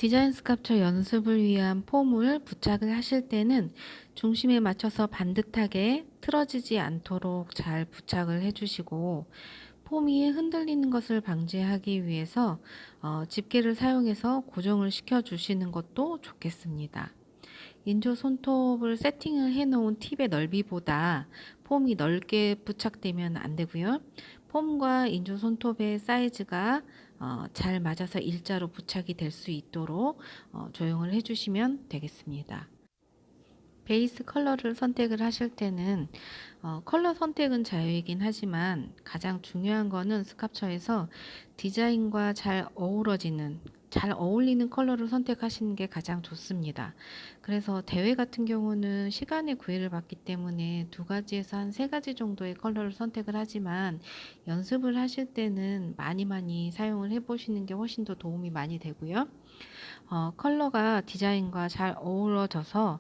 디자인 스culpture 연습을 위한 폼을 부착을 하실 때는 중심에 맞춰서 반듯하게 틀어지지 않도록 잘 부착을 해주시고, 폼이 흔들리는 것을 방지하기 위해서 집게를 사용해서 고정을 시켜 주시는 것도 좋겠습니다. 인조 손톱을 세팅을 해 놓은 팁의 넓이보다 폼이 넓게 부착되면 안 되고요. 폼과 인조 손톱의 사이즈가 잘 맞아서 일자로 부착이 될 수 있도록 조용을 해주시면 되겠습니다. 베이스 컬러를 선택을 하실 때는 컬러 선택은 자유이긴 하지만 가장 중요한 거는 스캅처에서 디자인과 잘 어울리는 컬러를 선택하시는 게 가장 좋습니다. 그래서 대회 같은 경우는 시간의 구애를 받기 때문에 두 가지에서 한 세 가지 정도의 컬러를 선택을 하지만, 연습을 하실 때는 많이 사용을 해 보시는 게 훨씬 더 도움이 많이 되고요. 컬러가 디자인과 잘 어우러져서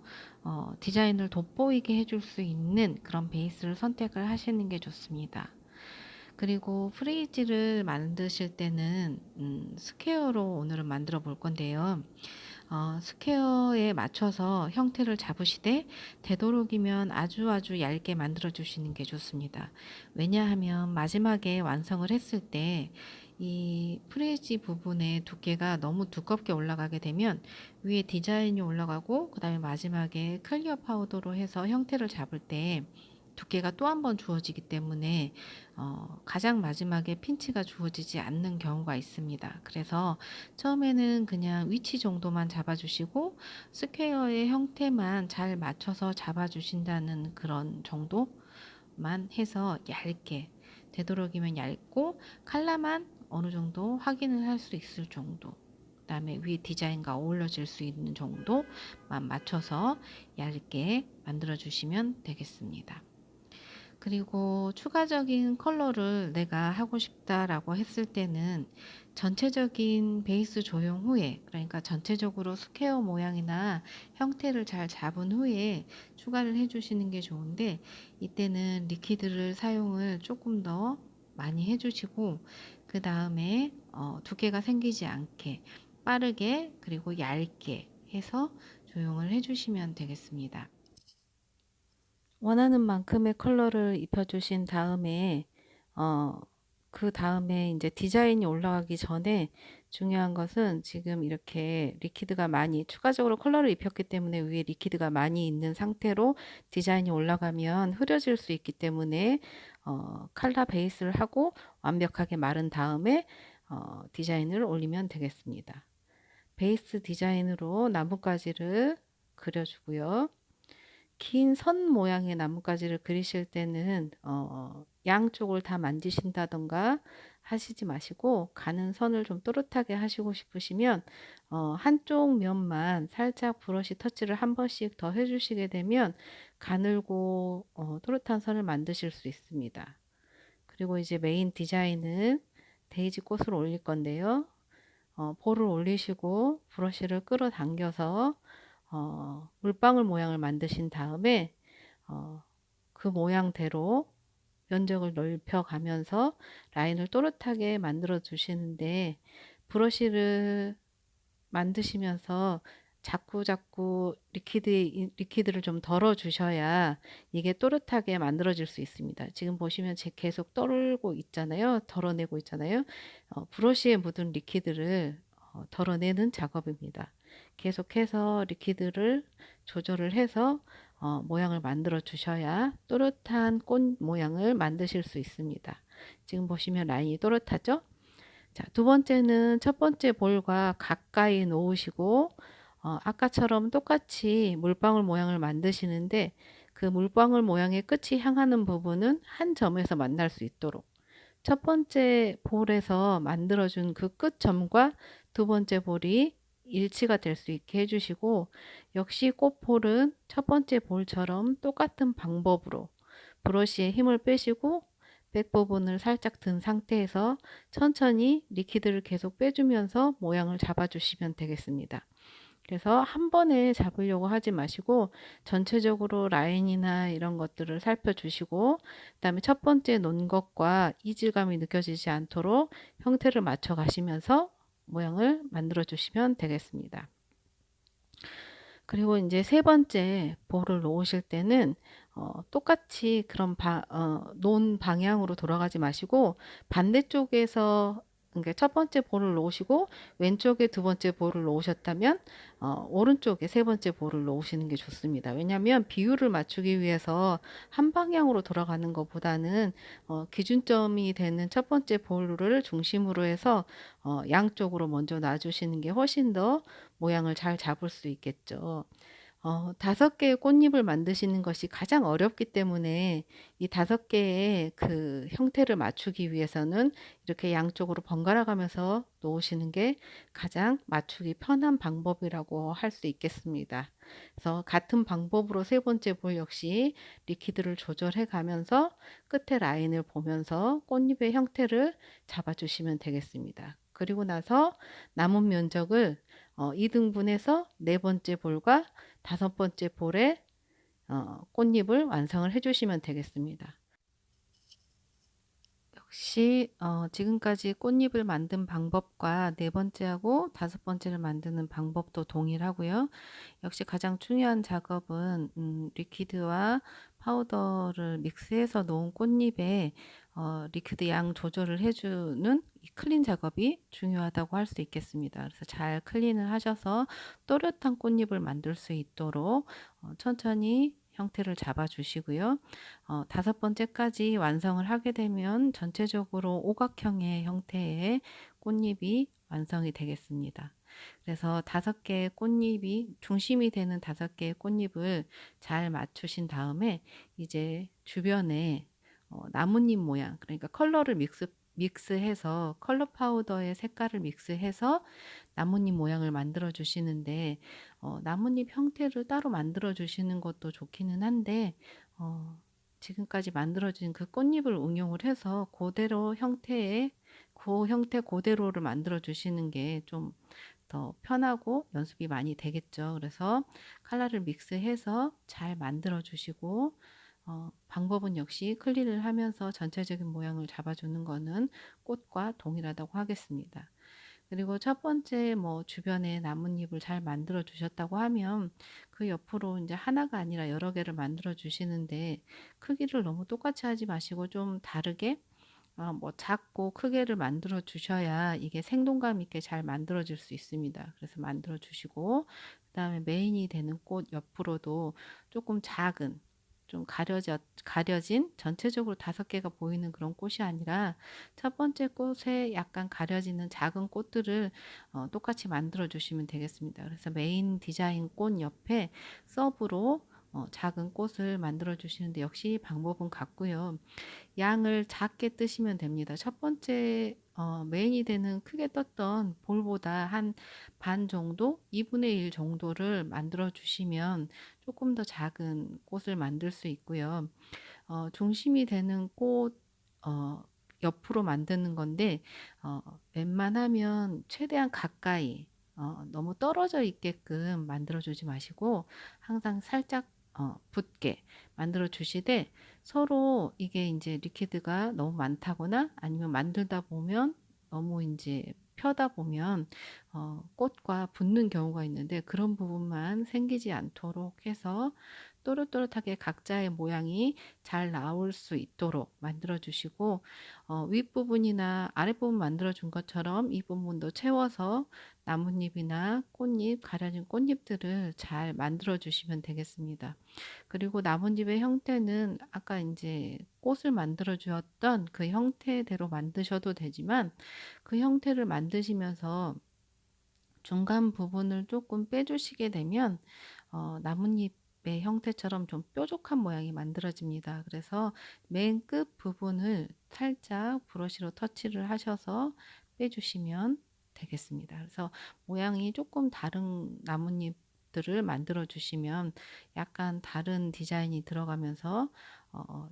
디자인을 돋보이게 해줄 수 있는 그런 베이스를 선택을 하시는 게 좋습니다. 그리고 프리지를 만드실 때는 스퀘어로 오늘은 만들어 볼 건데요. 스퀘어에 맞춰서 형태를 잡으시되 되도록이면 아주 얇게 만들어 주시는 게 좋습니다. 왜냐하면 마지막에 완성을 했을 때 이 프리지 부분의 두께가 너무 두껍게 올라가게 되면 위에 디자인이 올라가고, 그 다음에 마지막에 클리어 파우더로 해서 형태를 잡을 때 두께가 또 한 번 주어지기 때문에 가장 마지막에 핀치가 주어지지 않는 경우가 있습니다. 그래서 처음에는 그냥 위치 정도만 잡아주시고 스퀘어의 형태만 잘 맞춰서 잡아주신다는 그런 정도만 해서 얇게, 되도록이면 얇고 칼라만 어느 정도 확인을 할 수 있을 정도, 그 다음에 위에 디자인과 어우러질 수 있는 정도만 맞춰서 얇게 만들어 주시면 되겠습니다. 그리고 추가적인 컬러를 내가 하고 싶다라고 했을 때는 전체적인 베이스 조형 후에, 그러니까 전체적으로 스퀘어 모양이나 형태를 잘 잡은 후에 추가를 해주시는 게 좋은데, 이때는 리퀴드를 사용을 조금 더 많이 해주시고, 그 다음에 두께가 생기지 않게 빠르게 그리고 얇게 해서 조형을 해주시면 되겠습니다. 원하는 만큼의 컬러를 입혀주신 다음에 그 다음에 이제 디자인이 올라가기 전에 중요한 것은, 지금 이렇게 리퀴드가 많이 추가적으로 컬러를 입혔기 때문에 위에 리퀴드가 많이 있는 상태로 디자인이 올라가면 흐려질 수 있기 때문에 칼라 베이스를 하고 완벽하게 마른 다음에 디자인을 올리면 되겠습니다. 베이스 디자인으로 나뭇가지를 그려주고요. 긴 선 모양의 나뭇가지를 그리실 때는 양쪽을 다 만지신다던가 하시지 마시고, 가는 선을 좀 또렷하게 하시고 싶으시면 한쪽 면만 살짝 브러쉬 터치를 한 번씩 더 해주시게 되면 가늘고 또렷한 선을 만드실 수 있습니다. 그리고 이제 메인 디자인은 데이지 꽃을 올릴 건데요. 볼을 올리시고 브러쉬를 끌어당겨서 물방울 모양을 만드신 다음에 그 모양대로 면적을 넓혀 가면서 라인을 또렷하게 만들어 주시는데, 브러쉬를 만드시면서 자꾸 리퀴드를 좀 덜어 주셔야 이게 또렷하게 만들어질 수 있습니다. 지금 보시면 계속 떨고 있잖아요. 덜어내고 있잖아요. 브러쉬에 묻은 리퀴드를 덜어내는 작업입니다. 계속해서 리퀴드를 조절을 해서 모양을 만들어 주셔야 또렷한 꽃 모양을 만드실 수 있습니다. 지금 보시면 라인이 또렷하죠? 자, 두 번째는 첫 번째 볼과 가까이 놓으시고 아까처럼 똑같이 물방울 모양을 만드시는데, 그 물방울 모양의 끝이 향하는 부분은 한 점에서 만날 수 있도록 첫 번째 볼에서 만들어준 그 끝점과 두 번째 볼이 일치가 될 수 있게 해주시고, 역시 꽃볼은 첫 번째 볼처럼 똑같은 방법으로 브러쉬에 힘을 빼시고 백 부분을 살짝 든 상태에서 천천히 리퀴드를 계속 빼주면서 모양을 잡아주시면 되겠습니다. 그래서 한 번에 잡으려고 하지 마시고 전체적으로 라인이나 이런 것들을 살펴주시고, 그 다음에 첫 번째 놓은 것과 이질감이 느껴지지 않도록 형태를 맞춰 가시면서 모양을 만들어 주시면 되겠습니다. 그리고 이제 세 번째 볼을 놓으실 때는 똑같이 그런 놓은 방향으로 돌아가지 마시고 반대쪽에서, 그러니까 첫 번째 볼을 놓으시고 왼쪽에 두 번째 볼을 놓으셨다면 오른쪽에 세 번째 볼을 놓으시는 게 좋습니다. 왜냐하면 비율을 맞추기 위해서 한 방향으로 돌아가는 것보다는 기준점이 되는 첫 번째 볼을 중심으로 해서 양쪽으로 먼저 놔주시는 게 훨씬 더 모양을 잘 잡을 수 있겠죠. 5개의 꽃잎을 만드시는 것이 가장 어렵기 때문에 이 5개의 그 형태를 맞추기 위해서는 이렇게 양쪽으로 번갈아 가면서 놓으시는 게 가장 맞추기 편한 방법이라고 할 수 있겠습니다. 그래서 같은 방법으로 세 번째 볼 역시 리퀴드를 조절해 가면서 끝에 라인을 보면서 꽃잎의 형태를 잡아주시면 되겠습니다. 그리고 나서 남은 면적을 2등분해서 네 번째 볼과 5번째 볼에 꽃잎을 완성을 해주시면 되겠습니다. 역시 지금까지 꽃잎을 만든 방법과 네 번째하고 5번째를 만드는 방법도 동일하고요. 역시 가장 중요한 작업은 리퀴드와 파우더를 믹스해서 놓은 꽃잎에 리퀴드 양 조절을 해주는 이 클린 작업이 중요하다고 할 수 있겠습니다. 그래서 잘 클린을 하셔서 또렷한 꽃잎을 만들 수 있도록 천천히 형태를 잡아 주시고요. 5번째까지 완성을 하게 되면 전체적으로 오각형의 형태의 꽃잎이 완성이 되겠습니다. 그래서 5개의 꽃잎이 중심이 되는 5개의 꽃잎을 잘 맞추신 다음에 이제 주변에 나뭇잎 모양, 그러니까 컬러를 믹스해서 컬러 파우더의 색깔을 믹스해서 나뭇잎 모양을 만들어 주시는데 나뭇잎 형태를 따로 만들어 주시는 것도 좋기는 한데 지금까지 만들어진 그 꽃잎을 응용을 해서 그대로 형태의 그 형태 그대로를 만들어 주시는 게 좀 더 편하고 연습이 많이 되겠죠. 그래서 컬러를 믹스해서 잘 만들어 주시고 방법은 역시 클린을 하면서 전체적인 모양을 잡아주는 거는 꽃과 동일하다고 하겠습니다. 그리고 첫 번째 뭐 주변에 나뭇잎을 잘 만들어 주셨다고 하면 그 옆으로 이제 하나가 아니라 여러 개를 만들어 주시는데 크기를 너무 똑같이 하지 마시고 좀 다르게 뭐 작고 크게를 만들어 주셔야 이게 생동감 있게 잘 만들어질 수 있습니다. 그래서 만들어 주시고 그다음에 메인이 되는 꽃 옆으로도 조금 작은 좀 가려진 전체적으로 5개가 보이는 그런 꽃이 아니라 첫 번째 꽃에 약간 가려지는 작은 꽃들을 똑같이 만들어 주시면 되겠습니다. 그래서 메인 디자인 꽃 옆에 서브로 작은 꽃을 만들어 주시는데 역시 방법은 같고요. 양을 작게 뜨시면 됩니다. 첫 번째 메인이 되는 크게 떴던 볼보다 한 반 정도, 2분의 1 정도를 만들어 주시면 조금 더 작은 꽃을 만들 수 있고요. 중심이 되는 꽃 옆으로 만드는 건데 웬만하면 최대한 가까이 너무 떨어져 있게끔 만들어 주지 마시고 항상 살짝 붙게 만들어 주시되 서로 이게 이제 리퀴드가 너무 많다거나 아니면 만들다 보면 너무 이제 펴다 보면 꽃과 붙는 경우가 있는데 그런 부분만 생기지 않도록 해서 또렷또렷하게 각자의 모양이 잘 나올 수 있도록 만들어 주시고 윗부분이나 아랫부분 만들어 준 것처럼 이 부분도 채워서 나뭇잎이나 꽃잎, 가려진 꽃잎들을 잘 만들어 주시면 되겠습니다. 그리고 나뭇잎의 형태는 아까 이제 꽃을 만들어 주었던 그 형태대로 만드셔도 되지만 그 형태를 만드시면서 중간 부분을 조금 빼주시게 되면 나뭇잎의 형태처럼 좀 뾰족한 모양이 만들어집니다. 그래서 맨 끝 부분을 살짝 브러쉬로 터치를 하셔서 빼주시면 되겠습니다. 그래서 모양이 조금 다른 나뭇잎들을 만들어 주시면 약간 다른 디자인이 들어가면서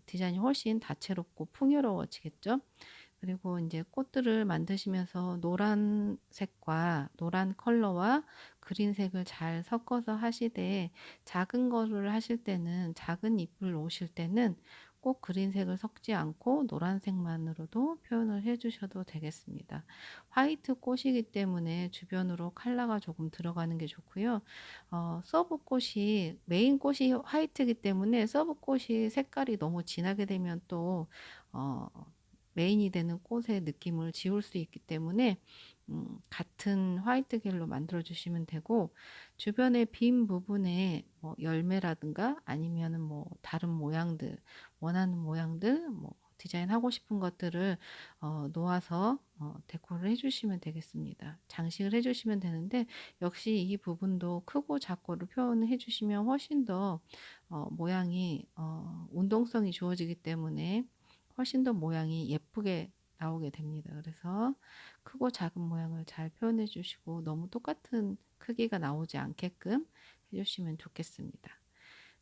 디자인이 훨씬 다채롭고 풍요로워지겠죠. 그리고 이제 꽃들을 만드시면서 노란색과 노란 컬러와 그린색을 잘 섞어서 하시되 작은 거를 하실 때는 작은 잎을 놓으실 때는 꼭 그린색을 섞지 않고 노란색만으로도 표현을 해 주셔도 되겠습니다. 화이트 꽃이기 때문에 주변으로 컬러가 조금 들어가는 게 좋고요. 서브 꽃이 메인 꽃이 화이트이기 때문에 서브 꽃이 색깔이 너무 진하게 되면 또 어, 메인이 되는 꽃의 느낌을 지울 수 있기 때문에 같은 화이트 겔로 만들어 주시면 되고, 주변의 빈 부분에 뭐 열매라든가 아니면은 뭐 다른 모양들, 원하는 모양들, 뭐 디자인 하고 싶은 것들을 놓아서 데코를 해주시면 되겠습니다. 장식을 해주시면 되는데, 역시 이 부분도 크고 작고를 표현을 해주시면 훨씬 더 모양이 운동성이 주어지기 때문에 훨씬 더 모양이 예쁘게 나오게 됩니다. 그래서 크고 작은 모양을 잘 표현해 주시고 너무 똑같은 크기가 나오지 않게끔 해주시면 좋겠습니다.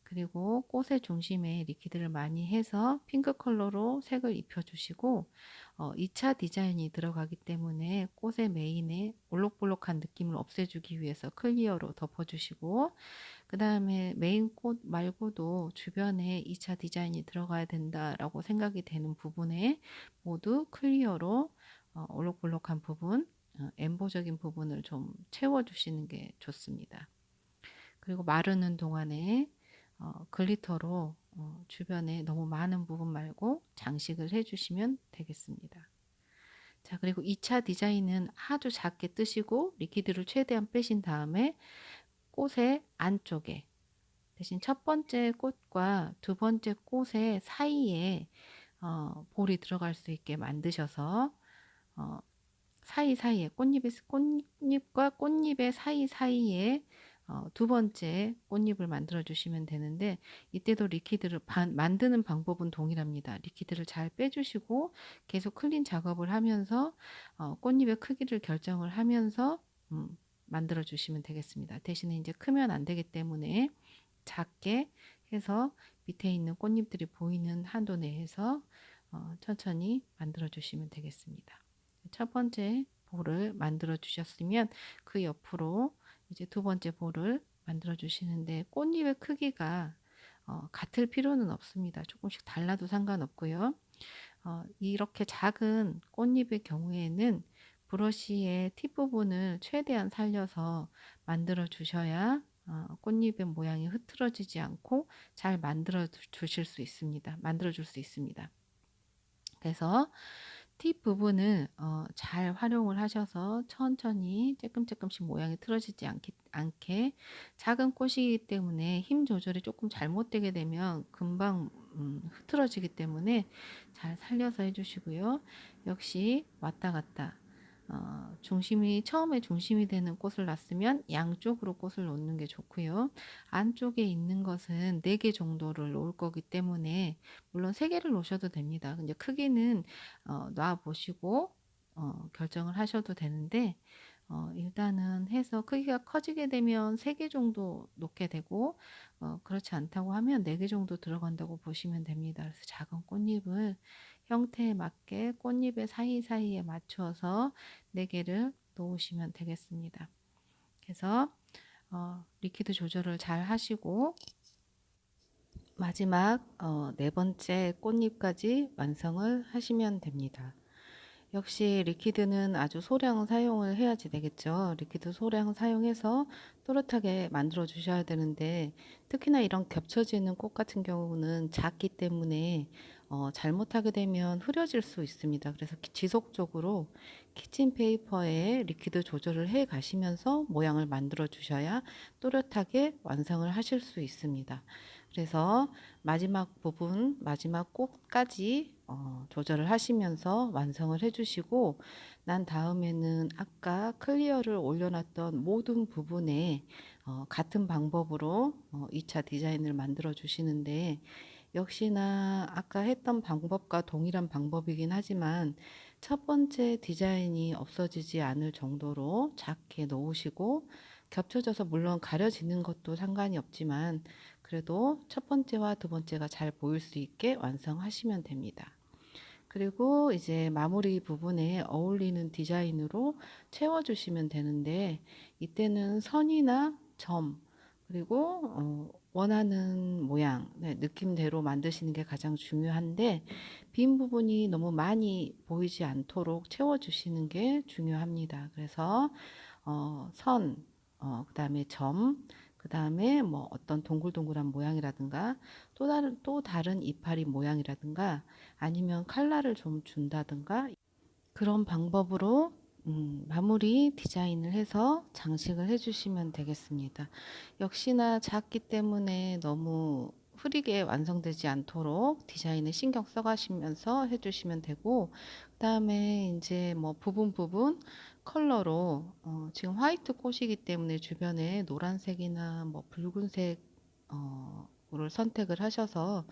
그리고 꽃의 중심에 리퀴드를 많이 해서 핑크 컬러로 색을 입혀주시고 2차 디자인이 들어가기 때문에 꽃의 메인에 볼록볼록한 느낌을 없애주기 위해서 클리어로 덮어주시고, 그 다음에 메인 꽃 말고도 주변에 2차 디자인이 들어가야 된다라고 생각이 되는 부분에 모두 클리어로 올록볼록한 부분, 엠보적인 부분을 좀 채워주시는 게 좋습니다. 그리고 마르는 동안에 글리터로 주변에 너무 많은 부분 말고 장식을 해주시면 되겠습니다. 자, 그리고 2차 디자인은 아주 작게 뜨시고 리퀴드를 최대한 빼신 다음에 꽃의 안쪽에, 대신 첫 번째 꽃과 두 번째 꽃의 사이에 볼이 들어갈 수 있게 만드셔서 사이사이에 꽃잎과 꽃잎의 사이사이에 두 번째 꽃잎을 만들어 주시면 되는데, 이때도 리퀴드를 만드는 방법은 동일합니다. 리퀴드를 잘 빼주시고 계속 클린 작업을 하면서 꽃잎의 크기를 결정을 하면서 만들어 주시면 되겠습니다. 대신에 이제 크면 안 되기 때문에 작게 해서 밑에 있는 꽃잎들이 보이는 한도 내에서 천천히 만들어 주시면 되겠습니다. 첫 번째 볼을 만들어 주셨으면 그 옆으로 이제 두 번째 볼을 만들어 주시는데, 꽃잎의 크기가 같을 필요는 없습니다. 조금씩 달라도 상관없고요. 이렇게 작은 꽃잎의 경우에는 브러쉬의 팁 부분을 최대한 살려서 만들어 주셔야 꽃잎의 모양이 흐트러지지 않고 잘 만들어 주실 수 있습니다. 만들어 줄 수 있습니다. 그래서 팁 부분을 잘 활용을 하셔서 천천히 조금씩 모양이 틀어지지 않게, 작은 꽃이기 때문에 힘 조절이 조금 잘못되게 되면 금방 흐트러지기 때문에 잘 살려서 해주시고요. 역시 왔다 갔다 처음에 중심이 되는 꽃을 놨으면 양쪽으로 꽃을 놓는 게 좋고요. 안쪽에 있는 것은 4개 정도를 놓을 거기 때문에 물론 3개를 놓으셔도 됩니다. 근데 크기는 놔 보시고 결정을 하셔도 되는데, 일단은 해서 크기가 커지게 되면 3개 정도 놓게 되고, 그렇지 않다고 하면 4개 정도 들어간다고 보시면 됩니다. 그래서 작은 꽃잎을 형태에 맞게 꽃잎의 사이사이에 맞춰서 4개를 놓으시면 되겠습니다. 그래서 리퀴드 조절을 잘 하시고 마지막 4번째 꽃잎까지 완성을 하시면 됩니다. 역시 리퀴드는 아주 소량 사용을 해야지 되겠죠. 리퀴드 소량 사용해서 또렷하게 만들어 주셔야 되는데, 특히나 이런 겹쳐지는 꽃 같은 경우는 작기 때문에 잘못하게 되면 흐려질 수 있습니다. 그래서 지속적으로 키친페이퍼에 리퀴드 조절을 해 가시면서 모양을 만들어 주셔야 또렷하게 완성을 하실 수 있습니다. 그래서 마지막 부분, 마지막 꽃까지 조절을 하시면서 완성을 해주시고, 난 다음에는 아까 클리어를 올려놨던 모든 부분에 같은 방법으로 2차 디자인을 만들어 주시는데, 역시나 아까 했던 방법과 동일한 방법이긴 하지만 첫 번째 디자인이 없어지지 않을 정도로 작게 놓으시고, 겹쳐져서 물론 가려지는 것도 상관이 없지만 그래도 첫 번째와 두 번째가 잘 보일 수 있게 완성하시면 됩니다. 그리고 이제 마무리 부분에 어울리는 디자인으로 채워주시면 되는데, 이때는 선이나 점, 그리고 원하는 모양, 네, 느낌대로 만드시는 게 가장 중요한데 빈 부분이 너무 많이 보이지 않도록 채워주시는 게 중요합니다. 그래서 선, 그다음에 점, 그다음에 뭐 어떤 동글동글한 모양이라든가 또 다른 이파리 모양이라든가 아니면 칼라를 좀 준다든가 그런 방법으로 마무리 디자인을 해서 장식을 해주시면 되겠습니다. 역시나 작기 때문에 너무 흐리게 완성되지 않도록 디자인에 신경 써가시면서 해주시면 되고, 그 다음에 이제 뭐 부분 컬러로 지금 화이트 꽃이기 때문에 주변에 노란색이나 뭐 붉은색 를 선택을 하셔서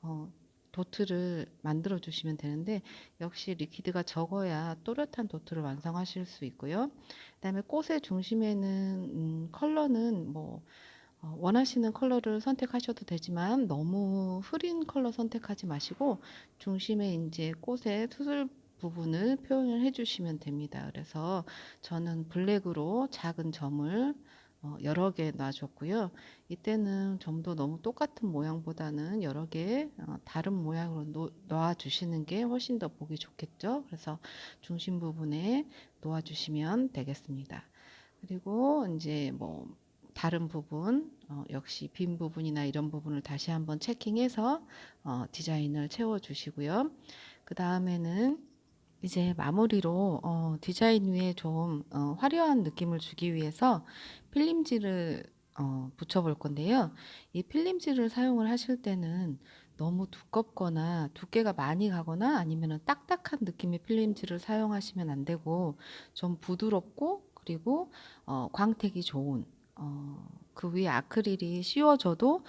어, 도트를 만들어 주시면 되는데, 역시 리퀴드가 적어야 또렷한 도트를 완성하실 수 있고요. 그 다음에 꽃의 중심에는 컬러는 뭐 원하시는 컬러를 선택하셔도 되지만 너무 흐린 컬러 선택하지 마시고 중심에 이제 꽃의 수술 부분을 표현을 해주시면 됩니다. 그래서 저는 블랙으로 작은 점을 여러 개 놔줬고요. 이때는 점도 너무 똑같은 모양보다는 여러 개 다른 모양으로 놓아주시는 게 훨씬 더 보기 좋겠죠. 그래서 중심 부분에 놓아주시면 되겠습니다. 그리고 이제 뭐 다른 부분 역시 빈 부분이나 이런 부분을 다시 한번 체킹해서 디자인을 채워 주시고요. 그 다음에는 이제 마무리로 디자인 위에 좀 화려한 느낌을 주기 위해서 필름지를 붙여 볼 건데요. 이 필름지를 사용을 하실 때는 너무 두껍거나 두께가 많이 가거나 아니면 딱딱한 느낌의 필름지를 사용하시면 안 되고 좀 부드럽고 그리고 광택이 좋은 그 위에 아크릴이 씌워져도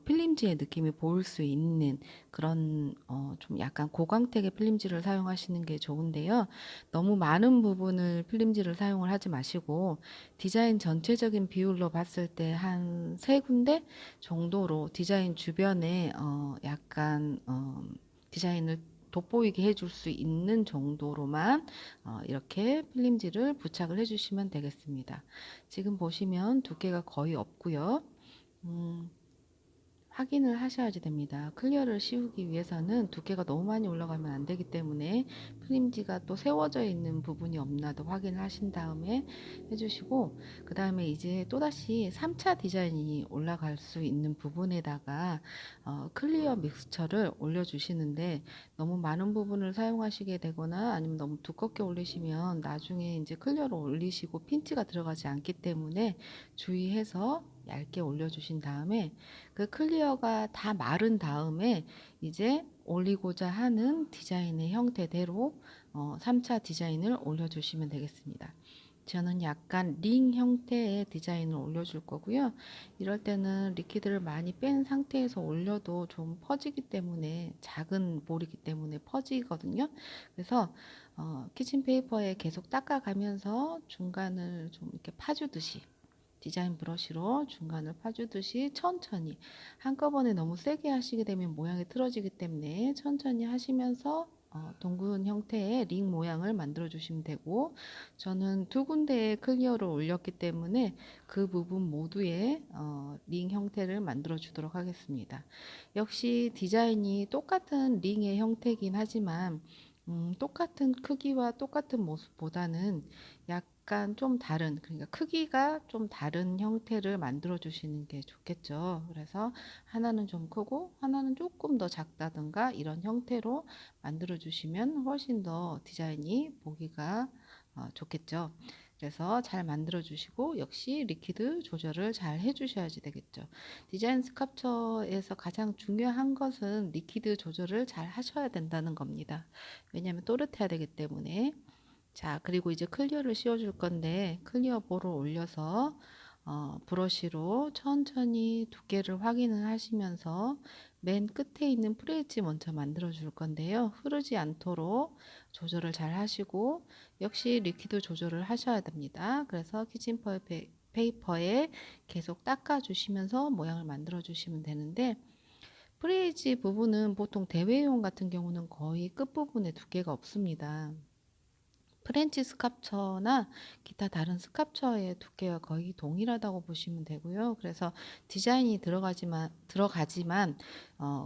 필름지의 느낌이 보일 수 있는 그런 좀 약간 고광택의 필름지를 사용하시는 게 좋은데요. 너무 많은 부분을 필름지를 사용을 하지 마시고 디자인 전체적인 비율로 봤을 때 한 세 군데 정도로 디자인 주변에 약간 디자인을 돋보이게 해줄 수 있는 정도로만 이렇게 필름지를 부착을 해주시면 되겠습니다. 지금 보시면 두께가 거의 없고요. 음, 확인을 하셔야지 됩니다. 클리어를 씌우기 위해서는 두께가 너무 많이 올라가면 안 되기 때문에 프림지가 또 세워져 있는 부분이 없나도 확인을 하신 다음에 해주시고, 그 다음에 이제 또다시 3차 디자인이 올라갈 수 있는 부분에다가 클리어 믹스처를 올려주시는데, 너무 많은 부분을 사용하시게 되거나 아니면 너무 두껍게 올리시면 나중에 이제 클리어를 올리시고 핀지가 들어가지 않기 때문에 주의해서 얇게 올려주신 다음에 그 클리어가 다 마른 다음에 이제 올리고자 하는 디자인의 형태대로 3차 디자인을 올려주시면 되겠습니다. 저는 약간 링 형태의 디자인을 올려줄 거고요. 이럴 때는 리퀴드를 많이 뺀 상태에서 올려도 좀 퍼지기 때문에 작은 볼이기 때문에 퍼지거든요. 그래서 키친 페이퍼에 계속 닦아가면서 중간을 좀 이렇게 파주듯이 디자인 브러쉬로 중간을 파주듯이 천천히 한꺼번에 너무 세게 하시게 되면 모양이 틀어지기 때문에 천천히 하시면서 둥근 형태의 링 모양을 만들어 주시면 되고, 저는 두 군데에 클리어를 올렸기 때문에 그 부분 모두에 링 형태를 만들어 주도록 하겠습니다. 역시 디자인이 똑같은 링의 형태이긴 하지만 똑같은 크기와 똑같은 모습보다는 약간 좀 다른, 그러니까 크기가 좀 다른 형태를 만들어 주시는 게 좋겠죠. 그래서 하나는 좀 크고 하나는 조금 더 작다든가 이런 형태로 만들어 주시면 훨씬 더 디자인이 보기가 좋겠죠. 그래서 잘 만들어 주시고 역시 리퀴드 조절을 잘 해 주셔야지 되겠죠. 디자인 스culpture에서 가장 중요한 것은 리퀴드 조절을 잘 하셔야 된다는 겁니다. 왜냐하면 또렷해야 되기 때문에. 자, 그리고 이제 클리어를 씌워줄 건데 클리어 볼을 올려서 브러쉬로 천천히 두께를 확인을 하시면서 맨 끝에 있는 프레지 먼저 만들어 줄 건데요. 흐르지 않도록 조절을 잘 하시고 역시 리퀴드 조절을 하셔야 됩니다. 그래서 키친 페이퍼에 계속 닦아 주시면서 모양을 만들어 주시면 되는데, 프레이지 부분은 보통 대회용 같은 경우는 거의 끝부분에 두께가 없습니다. 프렌치 스캅처나 기타 다른 스캅처의 두께와 거의 동일하다고 보시면 되고요. 그래서 디자인이 들어가지만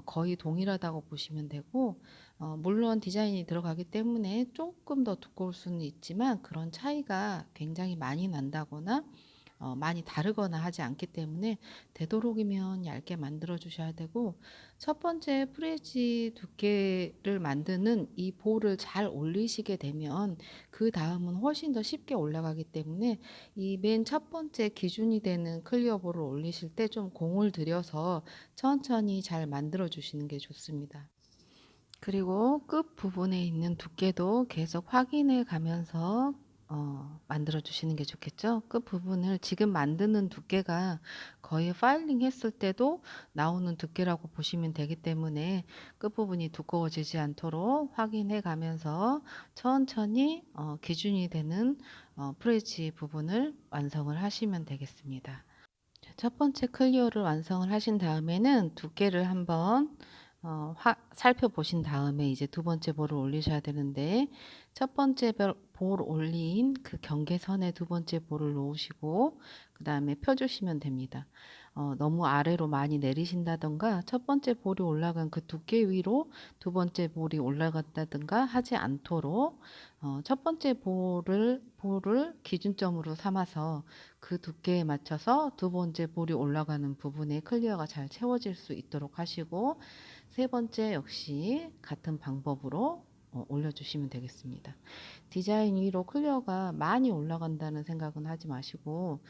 거의 동일하다고 보시면 되고, 물론 디자인이 들어가기 때문에 조금 더 두꺼울 수는 있지만 그런 차이가 굉장히 많이 난다거나 많이 다르거나 하지 않기 때문에 되도록이면 얇게 만들어 주셔야 되고, 첫 번째 프레지 두께를 만드는 이 볼을 잘 올리시게 되면 그 다음은 훨씬 더 쉽게 올라가기 때문에 이 맨 첫 번째 기준이 되는 클리어 볼을 올리실 때 좀 공을 들여서 천천히 잘 만들어 주시는 게 좋습니다. 그리고 끝 부분에 있는 두께도 계속 확인해 가면서 만들어 주시는 게 좋겠죠. 끝 부분을 지금 만드는 두께가 거의 파일링 했을 때도 나오는 두께라고 보시면 되기 때문에 끝 부분이 두꺼워지지 않도록 확인해 가면서 천천히 기준이 되는 프레지 부분을 완성을 하시면 되겠습니다. 첫 번째 클리어를 완성을 하신 다음에는 두께를 한번 살펴보신 다음에 이제 두 번째 볼을 올리셔야 되는데, 첫 번째 볼 올린 그 경계선에 두 번째 볼을 놓으시고 그 다음에 펴주시면 됩니다. 너무 아래로 많이 내리신다던가 첫 번째 볼이 올라간 그 두께 위로 두 번째 볼이 올라갔다든가 하지 않도록 첫 번째 볼을 기준점으로 삼아서 그 두께에 맞춰서 두 번째 볼이 올라가는 부분에 클리어가 잘 채워질 수 있도록 하시고, 세 번째 역시 같은 방법으로 올려주시면 되겠습니다. 디자인 위로 클리어가 많이 올라간다는 생각은 하지 마시고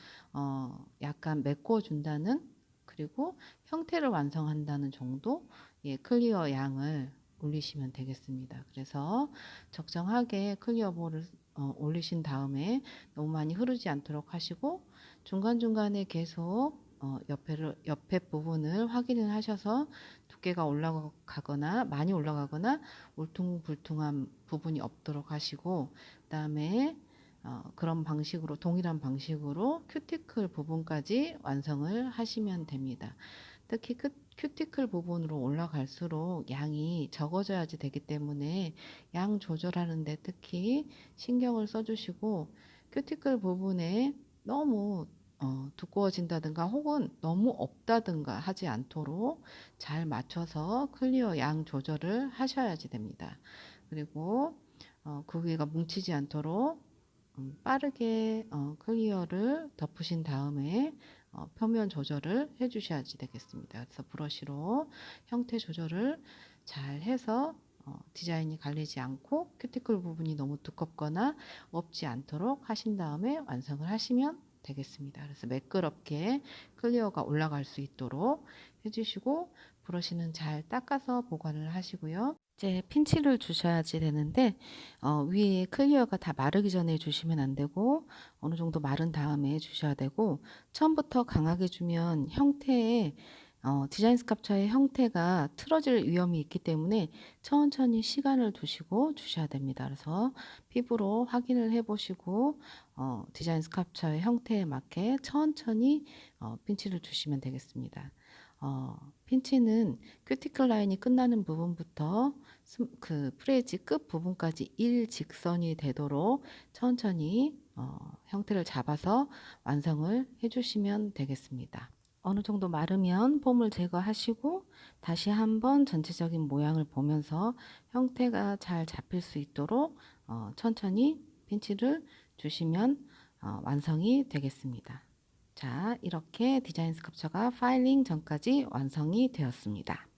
약간 메꿔준다는, 그리고 형태를 완성한다는 정도의 클리어 양을 올리시면 되겠습니다. 그래서 적정하게 클리어 볼을 올리신 다음에 너무 많이 흐르지 않도록 하시고, 중간중간에 계속 옆에 부분을 확인을 하셔서 두께가 올라가거나 많이 올라가거나 울퉁불퉁한 부분이 없도록 하시고, 그 다음에 그런 방식으로 동일한 방식으로 큐티클 부분까지 완성을 하시면 됩니다. 특히 큐티클 부분으로 올라갈수록 양이 적어져야지 되기 때문에 양 조절하는데 특히 신경을 써주시고, 큐티클 부분에 너무 두꺼워진다든가 혹은 너무 없다든가 하지 않도록 잘 맞춰서 클리어 양 조절을 하셔야지 됩니다. 그리고 그 위가 뭉치지 않도록 빠르게 클리어를 덮으신 다음에 표면 조절을 해 주셔야지 되겠습니다. 그래서 브러쉬로 형태 조절을 잘 해서 디자인이 갈리지 않고 큐티클 부분이 너무 두껍거나 없지 않도록 하신 다음에 완성을 하시면 되겠습니다. 그래서 매끄럽게 클리어가 올라갈 수 있도록 해주시고, 브러쉬는 잘 닦아서 보관을 하시고요. 이제 핀치를 주셔야지 되는데 위에 클리어가 다 마르기 전에 주시면 안 되고 어느 정도 마른 다음에 주셔야 되고, 처음부터 강하게 주면 형태에 디자인 스캅처의 형태가 틀어질 위험이 있기 때문에 천천히 시간을 두시고 주셔야 됩니다. 그래서 피부로 확인을 해 보시고 디자인 스캅처의 형태에 맞게 천천히 핀치를 주시면 되겠습니다. 핀치는 큐티클 라인이 끝나는 부분부터 그 프레지 끝 부분까지 일직선이 되도록 천천히 형태를 잡아서 완성을 해주시면 되겠습니다. 어느 정도 마르면 폼을 제거하시고 다시 한번 전체적인 모양을 보면서 형태가 잘 잡힐 수 있도록 천천히 핀치를 주시면 완성이 되겠습니다. 자, 이렇게 디자인 스culpture가 파일링 전까지 완성이 되었습니다.